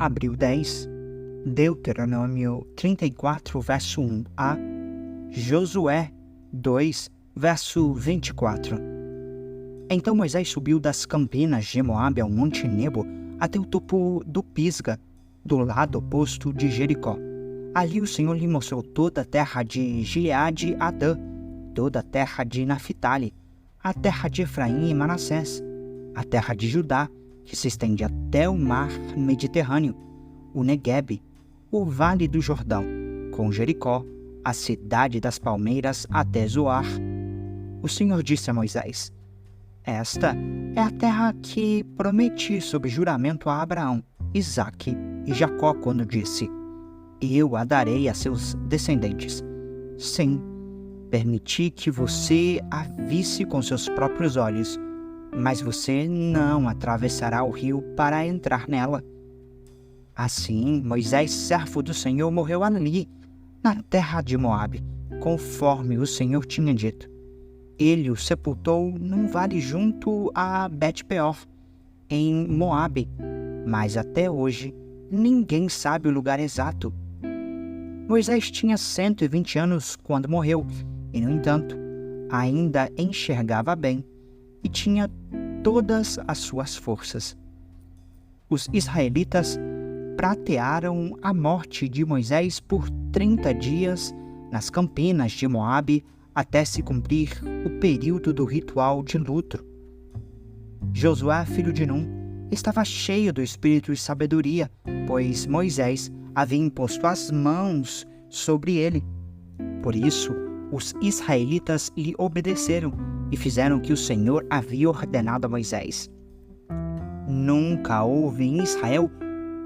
Abril 10, Deuteronômio 34, verso 1a, Josué 2, verso 24. Então Moisés subiu das campinas de Moabe ao monte Nebo até o topo do Pisga, do lado oposto de Jericó. Ali o Senhor lhe mostrou toda a terra de Gileade e Adã, toda a terra de Naphtali, a terra de Efraim e Manassés, a terra de Judá, que se estende até o mar Mediterrâneo, o Neguebe, o vale do Jordão, com Jericó, a cidade das palmeiras até Zoar. O Senhor disse a Moisés: Esta é a terra que prometi sob juramento a Abraão, Isaque e Jacó, quando disse: Eu a darei a seus descendentes. Sim, permiti que você a visse com seus próprios olhos, mas você não atravessará o rio para entrar nela. Assim, Moisés, servo do Senhor, morreu ali, na terra de Moabe, conforme o Senhor tinha dito. Ele o sepultou num vale junto a Bet-peor, em Moabe, mas até hoje ninguém sabe o lugar exato. Moisés tinha 120 anos quando morreu, e, no entanto, ainda enxergava bem e tinha todas as suas forças. Os israelitas pratearam a morte de Moisés por 30 dias nas campinas de Moabe até se cumprir o período do ritual de luto. Josué, filho de Num, estava cheio do espírito de sabedoria, pois Moisés havia imposto as mãos sobre ele. Por isso, os israelitas lhe obedeceram e fizeram o que o Senhor havia ordenado a Moisés. Nunca houve em Israel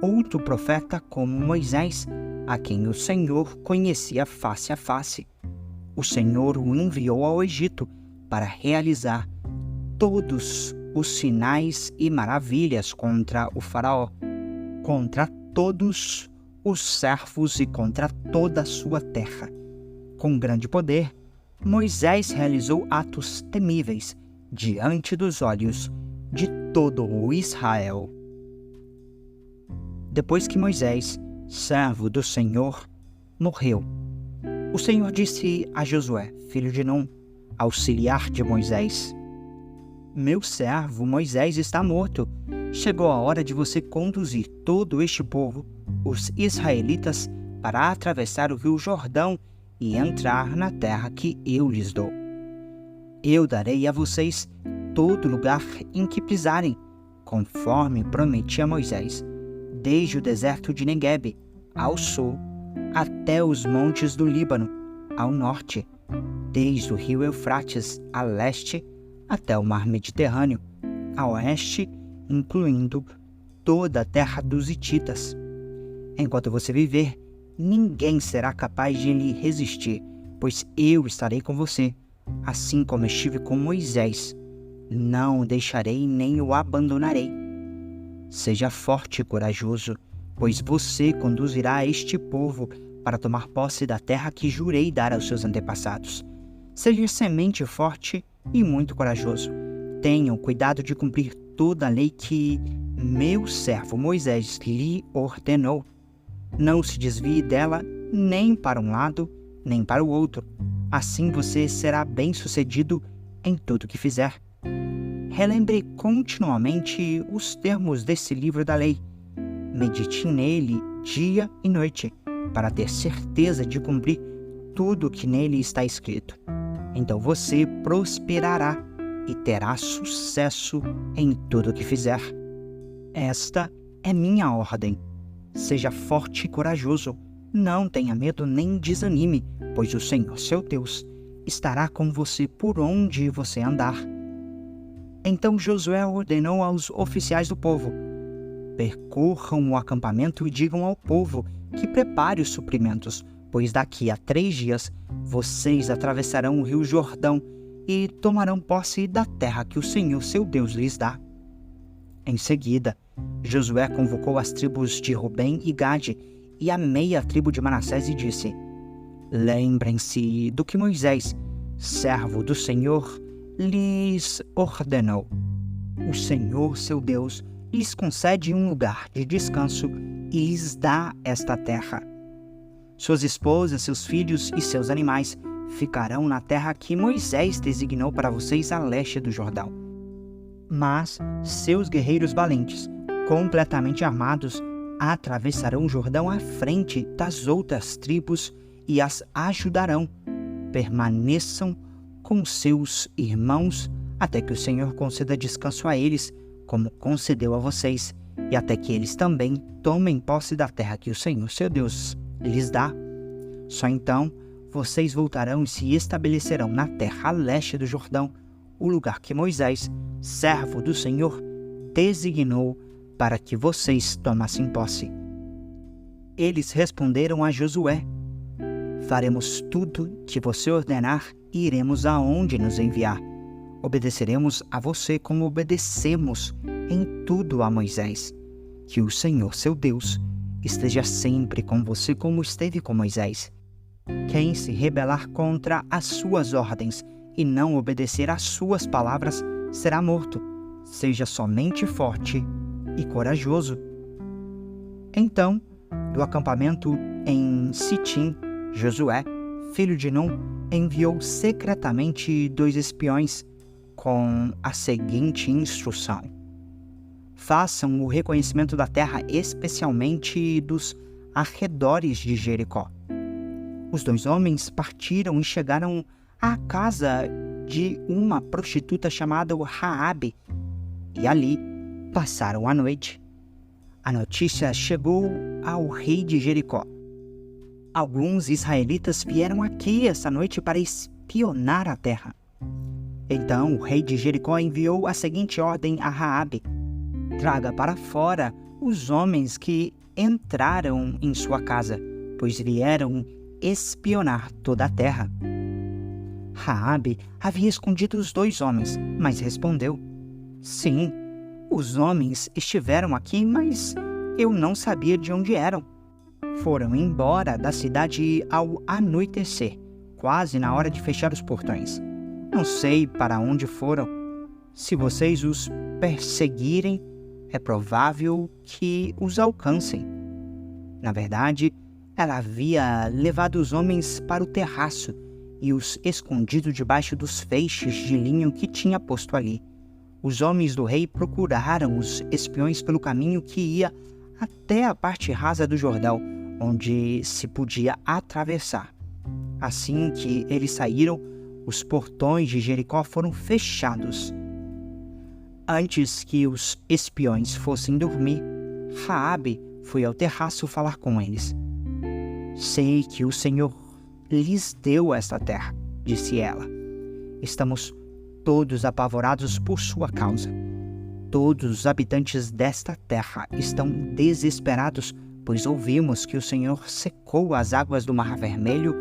outro profeta como Moisés, a quem o Senhor conhecia face a face. O Senhor o enviou ao Egito para realizar todos os sinais e maravilhas contra o faraó, contra todos os servos e contra toda a sua terra. Com grande poder, Moisés realizou atos temíveis diante dos olhos de todo o Israel. Depois que Moisés, servo do Senhor, morreu, o Senhor disse a Josué, filho de Num, auxiliar de Moisés: Meu servo Moisés está morto. Chegou a hora de você conduzir todo este povo, os israelitas, para atravessar o rio Jordão e entrar na terra que eu lhes dou. Eu darei a vocês todo lugar em que pisarem, conforme prometi a Moisés, desde o deserto de Neguebe, ao sul, até os montes do Líbano, ao norte, desde o rio Eufrates, a leste, até o mar Mediterrâneo, a oeste, incluindo toda a terra dos hititas. Enquanto você viver, ninguém será capaz de lhe resistir, pois eu estarei com você, assim como estive com Moisés. Não o deixarei nem o abandonarei. Seja forte e corajoso, pois você conduzirá este povo para tomar posse da terra que jurei dar aos seus antepassados. Seja semente forte e muito corajoso. Tenham cuidado de cumprir toda a lei que meu servo Moisés lhe ordenou. Não se desvie dela nem para um lado, nem para o outro. Assim você será bem-sucedido em tudo que fizer. Relembre continuamente os termos desse livro da lei. Medite nele dia e noite, para ter certeza de cumprir tudo o que nele está escrito. Então você prosperará e terá sucesso em tudo o que fizer. Esta é minha ordem. Seja forte e corajoso. Não tenha medo nem desanime, pois o Senhor, seu Deus, estará com você por onde você andar. Então Josué ordenou aos oficiais do povo: Percorram o acampamento e digam ao povo que prepare os suprimentos, pois daqui a 3 dias vocês atravessarão o rio Jordão e tomarão posse da terra que o Senhor, seu Deus, lhes dá. Em seguida, Josué convocou as tribos de Rubem e Gade e a meia tribo de Manassés e disse: Lembrem-se do que Moisés, servo do Senhor, lhes ordenou. O Senhor, seu Deus, lhes concede um lugar de descanso e lhes dá esta terra. Suas esposas, seus filhos e seus animais ficarão na terra que Moisés designou para vocês a leste do Jordão. Mas seus guerreiros valentes, completamente armados, atravessarão o Jordão à frente das outras tribos e as ajudarão. Permaneçam com seus irmãos até que o Senhor conceda descanso a eles, como concedeu a vocês, e até que eles também tomem posse da terra que o Senhor, seu Deus, lhes dá. Só então vocês voltarão e se estabelecerão na terra a leste do Jordão, o lugar que Moisés, servo do Senhor, designou para que vocês tomassem posse. Eles responderam a Josué: faremos tudo que você ordenar e iremos aonde nos enviar. Obedeceremos a você como obedecemos em tudo a Moisés. Que o Senhor, seu Deus, esteja sempre com você como esteve com Moisés. Quem se rebelar contra as suas ordens e não obedecer às suas palavras será morto. Seja somente forte e corajoso. Então, do acampamento em Sitim, Josué, filho de Num, enviou secretamente 2 espiões com a seguinte instrução: façam o reconhecimento da terra, especialmente dos arredores de Jericó. Os 2 homens partiram e chegaram à casa de uma prostituta chamada Raabe, e ali passaram a noite. A notícia chegou ao rei de Jericó: alguns israelitas vieram aqui esta noite para espionar a terra. Então o rei de Jericó enviou a seguinte ordem a Raabe: traga para fora os homens que entraram em sua casa, pois vieram espionar toda a terra. Raabe havia escondido os 2 homens, mas respondeu: sim, os homens estiveram aqui, mas eu não sabia de onde eram. Foram embora da cidade ao anoitecer, quase na hora de fechar os portões. Não sei para onde foram. Se vocês os perseguirem, é provável que os alcancem. Na verdade, ela havia levado os homens para o terraço e os escondido debaixo dos feixes de linho que tinha posto ali. Os homens do rei procuraram os espiões pelo caminho que ia até a parte rasa do Jordão, onde se podia atravessar. Assim que eles saíram, os portões de Jericó foram fechados. Antes que os espiões fossem dormir, Raabe foi ao terraço falar com eles. Sei que o Senhor lhes deu esta terra, disse ela. Estamos todos apavorados por sua causa. Todos os habitantes desta terra estão desesperados, pois ouvimos que o Senhor secou as águas do Mar Vermelho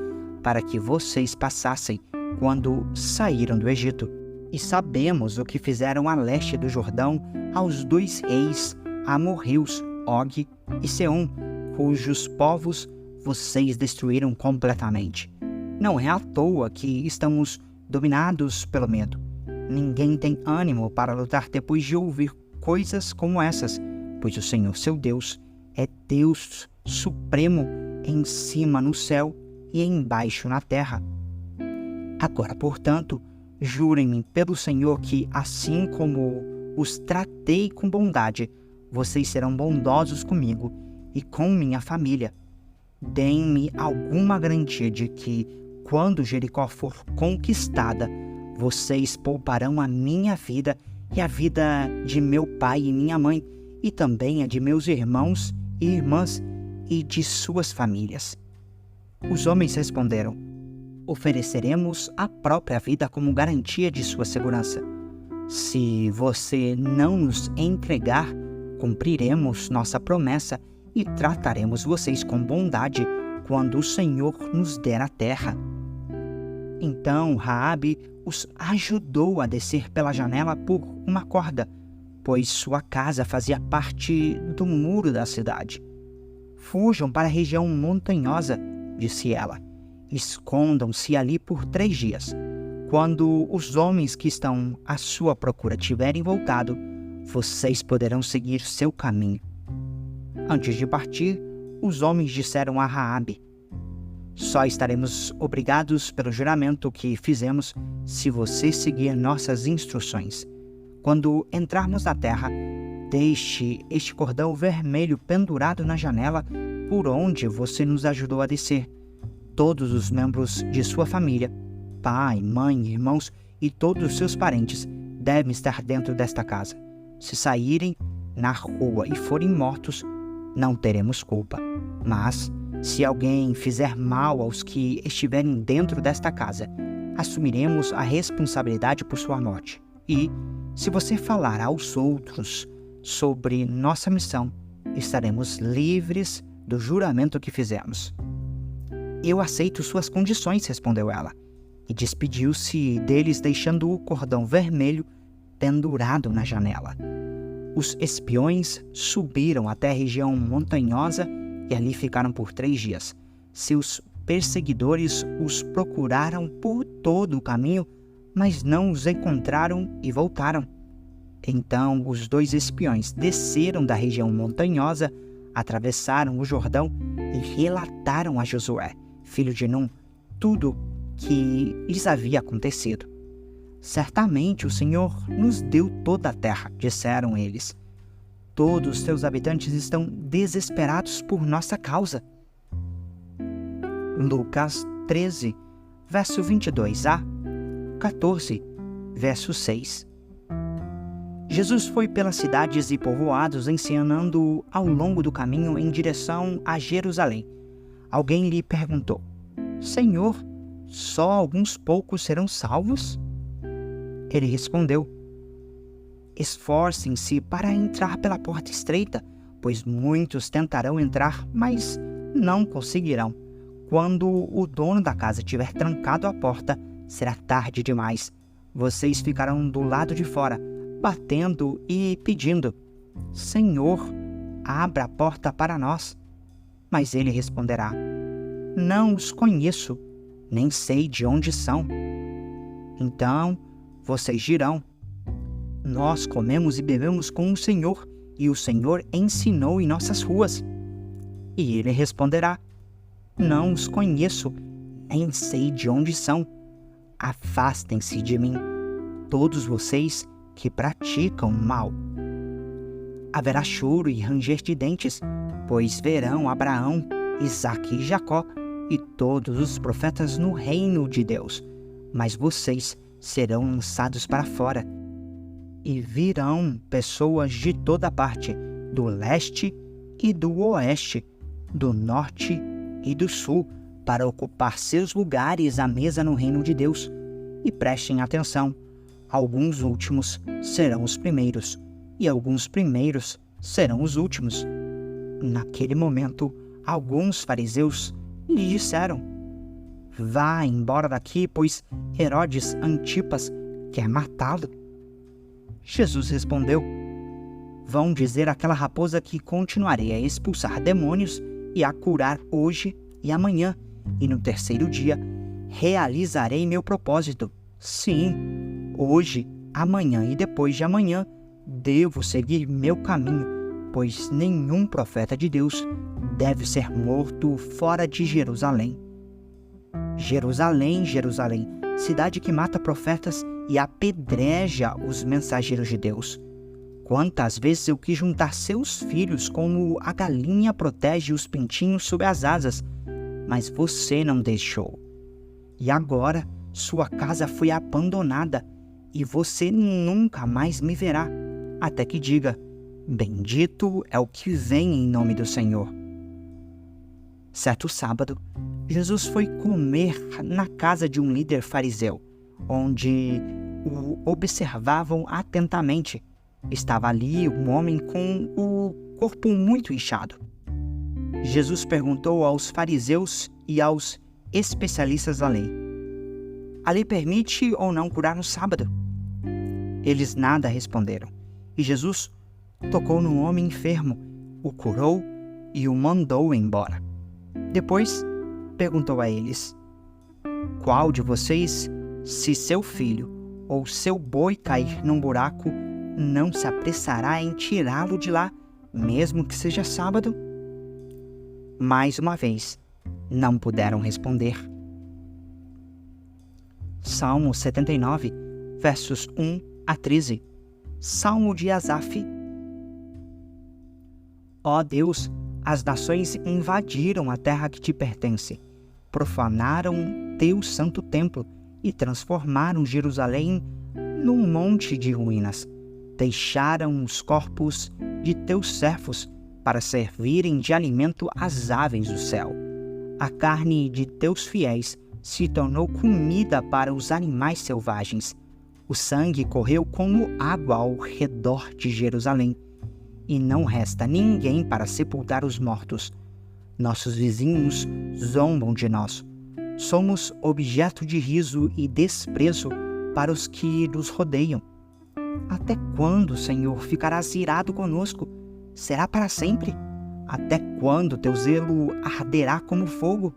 para que vocês passassem quando saíram do Egito. E sabemos o que fizeram a leste do Jordão aos 2 reis amorreus, Og e Seom, cujos povos vocês destruíram completamente. Não é à toa que estamos dominados pelo medo. Ninguém tem ânimo para lutar depois de ouvir coisas como essas, pois o Senhor, seu Deus, é Deus supremo em cima no céu e embaixo na terra. Agora, portanto, jurem-me pelo Senhor que, assim como os tratei com bondade, vocês serão bondosos comigo e com minha família. Deem-me alguma garantia de que, quando Jericó for conquistada, vocês pouparão a minha vida e a vida de meu pai e minha mãe, e também a de meus irmãos e irmãs e de suas famílias. Os homens responderam: ofereceremos a própria vida como garantia de sua segurança. Se você não nos entregar, cumpriremos nossa promessa e trataremos vocês com bondade quando o Senhor nos der a terra. Então Raabe os ajudou a descer pela janela por uma corda, pois sua casa fazia parte do muro da cidade. Fujam para a região montanhosa, disse ela. Escondam-se ali por 3 dias. Quando os homens que estão à sua procura tiverem voltado, vocês poderão seguir seu caminho. Antes de partir, os homens disseram a Raabe: só estaremos obrigados pelo juramento que fizemos se você seguir nossas instruções. Quando entrarmos na terra, deixe este cordão vermelho pendurado na janela por onde você nos ajudou a descer. Todos os membros de sua família, pai, mãe, irmãos e todos os seus parentes devem estar dentro desta casa. Se saírem na rua e forem mortos, não teremos culpa. Mas, se alguém fizer mal aos que estiverem dentro desta casa, assumiremos a responsabilidade por sua morte. E, se você falar aos outros sobre nossa missão, estaremos livres do juramento que fizemos. Eu aceito suas condições, respondeu ela, e despediu-se deles deixando o cordão vermelho pendurado na janela. Os espiões subiram até a região montanhosa e ali ficaram por 3 dias. Seus perseguidores os procuraram por todo o caminho, mas não os encontraram e voltaram. Então os 2 espiões desceram da região montanhosa, atravessaram o Jordão e relataram a Josué, filho de Num, tudo que lhes havia acontecido. Certamente o Senhor nos deu toda a terra, disseram eles. Todos os seus habitantes estão desesperados por nossa causa. Lucas 13, verso 22 a 14, verso 6. Jesus foi pelas cidades e povoados ensinando ao longo do caminho em direção a Jerusalém. Alguém lhe perguntou: Senhor, só alguns poucos serão salvos? Ele respondeu: esforcem-se para entrar pela porta estreita, pois muitos tentarão entrar, mas não conseguirão. Quando o dono da casa tiver trancado a porta, será tarde demais. Vocês ficarão do lado de fora, batendo e pedindo: Senhor, abra a porta para nós. Mas ele responderá: não os conheço, nem sei de onde são. Então vocês dirão: nós comemos e bebemos com o Senhor, e o Senhor ensinou em nossas ruas. E ele responderá: não os conheço, nem sei de onde são. Afastem-se de mim, todos vocês que praticam o mal. Haverá choro e ranger de dentes, pois verão Abraão, Isaque e Jacó e todos os profetas no reino de Deus. Mas vocês serão lançados para fora, e virão pessoas de toda parte, do leste e do oeste, do norte e do sul, para ocupar seus lugares à mesa no reino de Deus. E prestem atenção: alguns últimos serão os primeiros, e alguns primeiros serão os últimos. Naquele momento, alguns fariseus lhe disseram: vá embora daqui, pois Herodes Antipas quer matá-lo. Jesus respondeu: vão dizer àquela raposa que continuarei a expulsar demônios e a curar hoje e amanhã, e no terceiro dia realizarei meu propósito. Sim, hoje, amanhã e depois de amanhã devo seguir meu caminho, pois nenhum profeta de Deus deve ser morto fora de Jerusalém. Jerusalém, Jerusalém, cidade que mata profetas e apedreja os mensageiros de Deus. Quantas vezes eu quis juntar seus filhos como a galinha protege os pintinhos sob as asas, mas você não deixou. E agora sua casa foi abandonada e você nunca mais me verá, até que diga: bendito é o que vem em nome do Senhor. Certo sábado, Jesus foi comer na casa de um líder fariseu, onde o observavam atentamente. Estava ali um homem com o corpo muito inchado. Jesus perguntou aos fariseus e aos especialistas da lei: a lei permite ou não curar no sábado? Eles nada responderam. E Jesus tocou no homem enfermo, o curou e o mandou embora. Depois perguntou a eles: qual de vocês, se seu filho ou seu boi cair num buraco, não se apressará em tirá-lo de lá, mesmo que seja sábado? Mais uma vez, não puderam responder. Salmo 79, versos 1 a 13. Salmo de Asaf. Ó Deus, as nações invadiram a terra que te pertence, profanaram teu santo templo e transformaram Jerusalém num monte de ruínas. Deixaram os corpos de teus servos para servirem de alimento às aves do céu. A carne de teus fiéis se tornou comida para os animais selvagens. O sangue correu como água ao redor de Jerusalém, e não resta ninguém para sepultar os mortos. Nossos vizinhos zombam de nós. Somos objeto de riso e desprezo para os que nos rodeiam. Até quando, Senhor, ficarás irado conosco? Será para sempre? Até quando teu zelo arderá como fogo?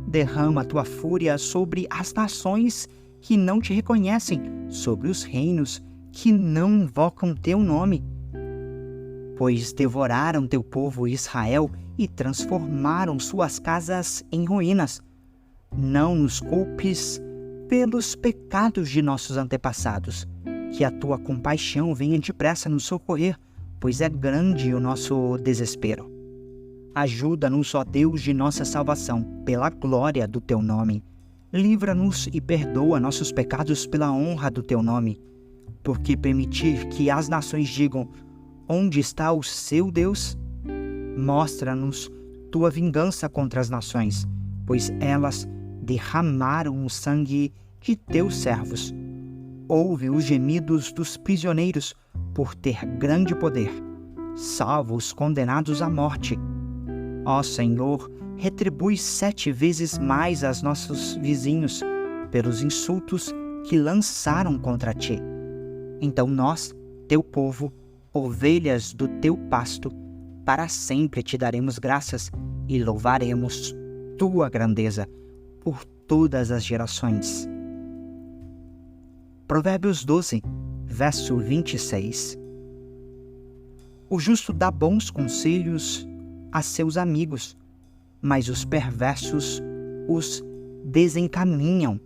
Derrama a tua fúria sobre as nações que não te reconhecem, sobre os reinos que não invocam teu nome. Pois devoraram teu povo Israel e transformaram suas casas em ruínas. Não nos culpes pelos pecados de nossos antepassados. Que a tua compaixão venha depressa nos socorrer, pois é grande o nosso desespero. Ajuda-nos, ó Deus de nossa salvação, pela glória do teu nome. Livra-nos e perdoa nossos pecados pela honra do teu nome. Porque permitir que as nações digam: onde está o seu Deus? Mostra-nos tua vingança contra as nações, pois elas derramaram o sangue de teus servos. Ouve os gemidos dos prisioneiros por ter grande poder. Salva os condenados à morte. Ó Senhor, retribui 7 vezes mais aos nossos vizinhos pelos insultos que lançaram contra ti. Então nós, teu povo, ovelhas do teu pasto, para sempre te daremos graças e louvaremos tua grandeza por todas as gerações. Provérbios 12, verso 26. O justo dá bons conselhos a seus amigos, mas os perversos os desencaminham.